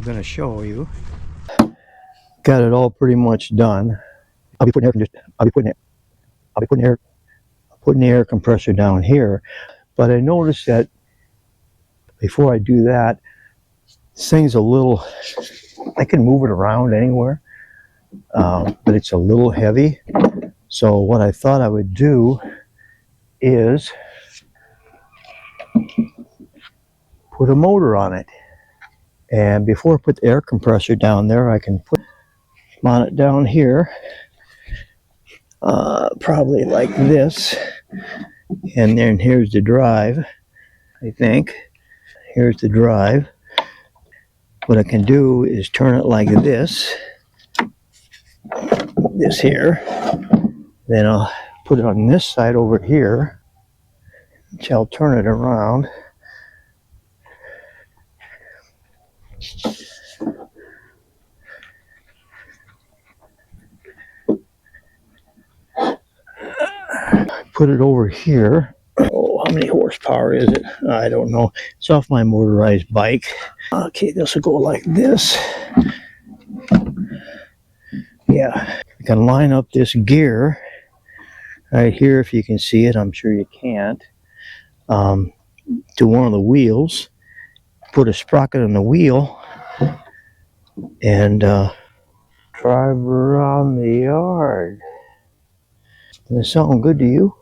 I'm going to show you. Got it all pretty much done. I'll be putting the air compressor down here. But I noticed that before I do that, this thing's a little, I can move it around anywhere, but it's a little heavy. So what I thought I would do is put a motor on it. And before I put the air compressor down there, I can mount it down here, probably like this. And then here's the drive, I think. Here's the drive. What I can do is turn it like this here. Then I'll put it on this side over here, which I'll turn it around. Put it over here. Oh, how many horsepower is it? I don't know. It's off my motorized bike. Okay, this will go like this. Yeah, I can line up this gear right here, if you can see it. I'm sure you can't. To one of the wheels. Put a sprocket on the wheel and drive around the yard. Does it sound good to you?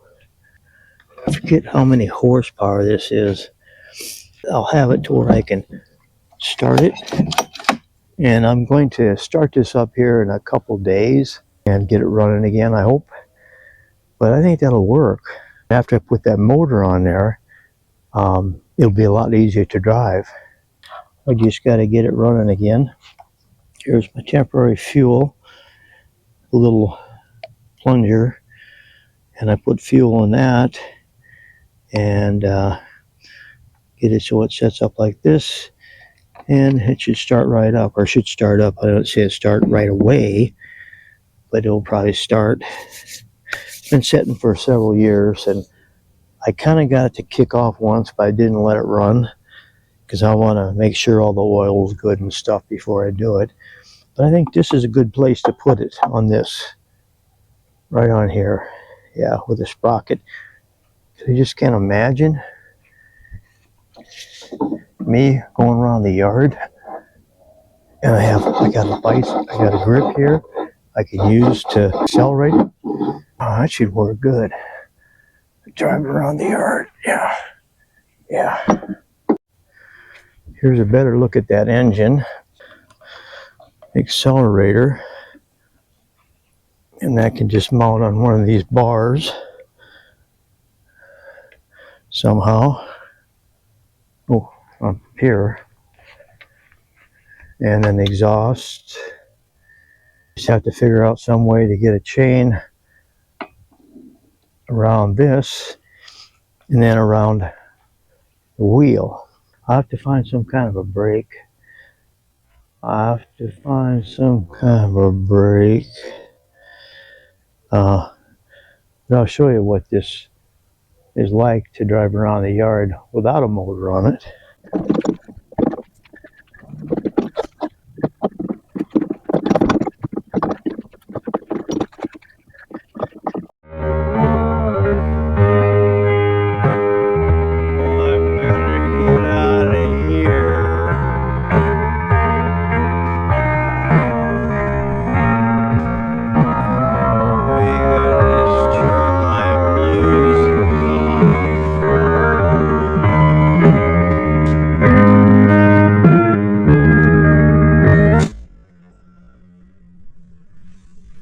I forget how many horsepower this is. I'll have it to where I can start it. And I'm going to start this up here in a couple days and get it running again, I hope. But I think that'll work. After I put that motor on there, it'll be a lot easier to drive. I just got to get it running again. Here's my temporary fuel, a little plunger, and I put fuel in that and get it so it sets up like this, and it should start right up, or should start up. I don't say it start right away, but it'll probably start. It's been setting for several years, and I kind of got it to kick off once, but I didn't let it run because I want to make sure all the oil is good and stuff before I do it. But I think this is a good place to put it, on this, right on here. Yeah, with a sprocket. So you just can't imagine me going around the yard, and I got a vise, I got a grip here I can use to accelerate it. Oh, that should work good. Drive around the yard. Yeah. Here's a better look at that engine. Accelerator. And that can just mount on one of these bars somehow. Oh, up here. And then the exhaust. Just have to figure out some way to get a chain around this and then around the wheel. I'll have to find some kind of a brake. But I'll show you what this is like to drive around the yard without a motor on it.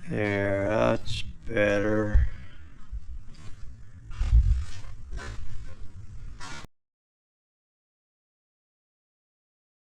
There.